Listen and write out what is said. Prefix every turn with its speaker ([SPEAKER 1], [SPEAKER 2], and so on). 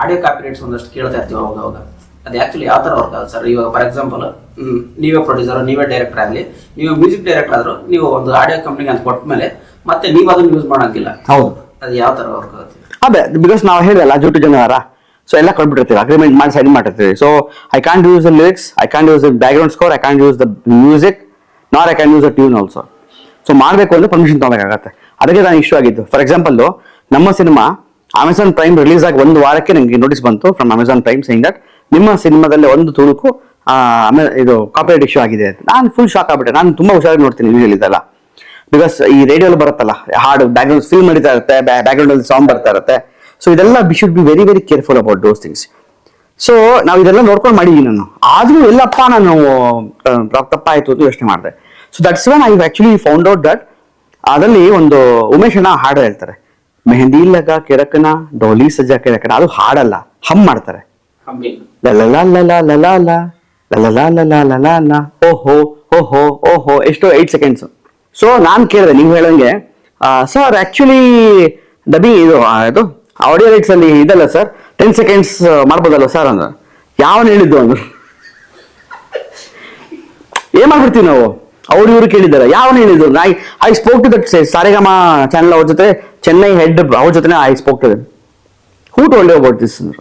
[SPEAKER 1] Audio copy rights ಒಂದಷ್ಟು ಕೇಳ್ತಾ ಇರ್ತೀವಿ ಅವಾಗ. ಅದು ಆಕ್ಚುಲಿ ಯಾವ ತರ ವರ್ಕ್ ಆಗುತ್ತೆ ಸರ್? ಇವಾಗ ಫಾರ್ ಎಕ್ಸಾಂಪಲ್ ನೀವೇ ಪ್ರೊಡ್ಯೂಸರ್, ನೀವೇ ಡೈರೆಕ್ಟರ್ ಆಗಲಿ, ನೀವು ಮ್ಯೂಸಿಕ್ ಡೈರೆಕ್ಟರ್ ಆದ್ರೂ ನೀವು ಒಂದು ಆಡಿಯೋ ಕಂಪ್ನಿಗೆ ಅಂತ ಕೊಟ್ಟ ಮೇಲೆ ಮತ್ತೆ ನೀವು ಅದನ್ನು ಯೂಸ್ ಮಾಡೋಂಗಿಲ್ಲ.
[SPEAKER 2] ಹೌದು,
[SPEAKER 1] ಅದು ಯಾವ ತರ ವರ್ಕ್ ಆಗುತ್ತೆ?
[SPEAKER 2] ಅದೇ ಬಿಕಾಸ್ ನಾವು ಹೇಳಿದಲ್ಲ ಜೂಟು ಜನವಾರ, ಸೊ ಎಲ್ಲ ಕೊಟ್ಬಿಟ್ಟಿರ್ತೀವಿ, ಅಗ್ರಿಮೆಂಟ್ ಮಾಡಿ ಸೈನ್ ಮಾಡಿರ್ತೀವಿ. So I can use the lyrics, I can use the background score, I can use the music, nor I can use the tune also. So ಮಾಡಬೇಕು ಅಂದ್ರೆ ಪರ್ಮಿಷನ್ ತಗೋಬೇಕಾಗತ್ತೆ. ಅದಕ್ಕೆ ನಾನು ಇಶ್ಯೂ ಆಗಿದ್ದು. ಫಾರ್ ಎಕ್ಸಾಂಪಲ್, ನಮ್ಮ cinema Amazon Prime release ಆಗಿ 1 ವಾರಕ್ಕೆ ನನಗೆ ನೋಟಿಸ್ ಬಂತು from Amazon Prime saying that ನಿಮ್ಮ ಸಿನಿಮಾದಲ್ಲಿ ಒಂದು ತುಣುಕು ಇದು ಕಾಪಿರೈಟ್ ಇಶ್ಯೂ ಆಗಿದೆ ಅಂತ. ನಾನು ಫುಲ್ ಶಾಕ್ ಆಗ್ಬಿಟ್ಟೆ. ನಾನು ತುಂಬಾ ಹುಷಾರಾಗಿ ನೋಡ್ತೀನಿ ಯೂಶಲಿ ಇದೆಲ್ಲ, ಬಿಕಾಸ್ ಈ ರೇಡಿಯೋಲಿ ಬರುತ್ತಲ್ಲ ಹಾಡು, ಬ್ಯಾಕ್ಗ್ರೌಂಡ್ ಫಿಲ್ಮ್ ನಡೀತಾ ಇರುತ್ತೆ, ಬ್ಯಾಕ್ಗ್ರೌಂಡ್ ಅಲ್ಲಿ ಸಾಂಗ್ ಬರ್ತಾ ಇರುತ್ತೆ. ಸೊ ಇದೆಲ್ಲ we should be very very careful about those things. So ನಾವು ಇದೆಲ್ಲ ನೋಡ್ಕೊಂಡು ಮಾಡಿದೀನಿ ನಾನು. ಆದ್ರೂ ಎಲ್ಲಪ್ಪ ನಾನು ತಪ್ಪಾಯ್ತು ಅಂತ ಯೋಚನೆ ಮಾಡಿದೆ. So that's when I actually found out that ಅದರಲ್ಲಿ ಒಂದು ಉಮೇಶ್ ಅಣ್ಣ ಹಾಡು ಹೇಳ್ತಾರೆ, ಮೆಹಂದಿ ಲಗಾ ಕೆರಕನ ಡೋಲಿ ಸಜಾ ಕೆರಕನ. ಅದು ಹಾಡಲ್ಲ, ಹಮ್ ಮಾಡ್ತಾರೆ. ಓಹೋ ಓಹೋ ಓಹೋ ಎಷ್ಟೋ 8 ಸೆಕೆಂಡ್ಸ್. ಸೊ ನಾನ್ ಕೇಳಿದೆ ನೀವು ಹೇಳಂಗೆ, ಸರ್ ಆಕ್ಚುಲಿ ಡಬ್ಬಿಂಗ್ ಇದು ಆಡಿಯೋ ರೈಟ್ಸ್ ಅಲ್ಲಿ ಇದಲ್ಲ ಸರ್, 10 ಸೆಕೆಂಡ್ಸ್ ಮಾಡ್ಬೋದಲ್ಲ ಸರ್ ಅಂದ್ರೆ. ಯಾವನ್ ಹೇಳಿದ್ದು ಅಂದ್ರು. ಏನ್ ಮಾಡ್ಬಿಡ್ತೀವಿ ನಾವು, ಅವ್ರು ಇವ್ರು ಕೇಳಿದ್ದಾರೆ, ಯಾವನ್ ಹೇಳಿದ್ದು? I spoke to that Saregama channel ಅವ್ರ ಜೊತೆ, ಚೆನ್ನೈ ಹೆಡ್ ಅವ್ರ ಜೊತೆ I spoke to them. Who told you about this?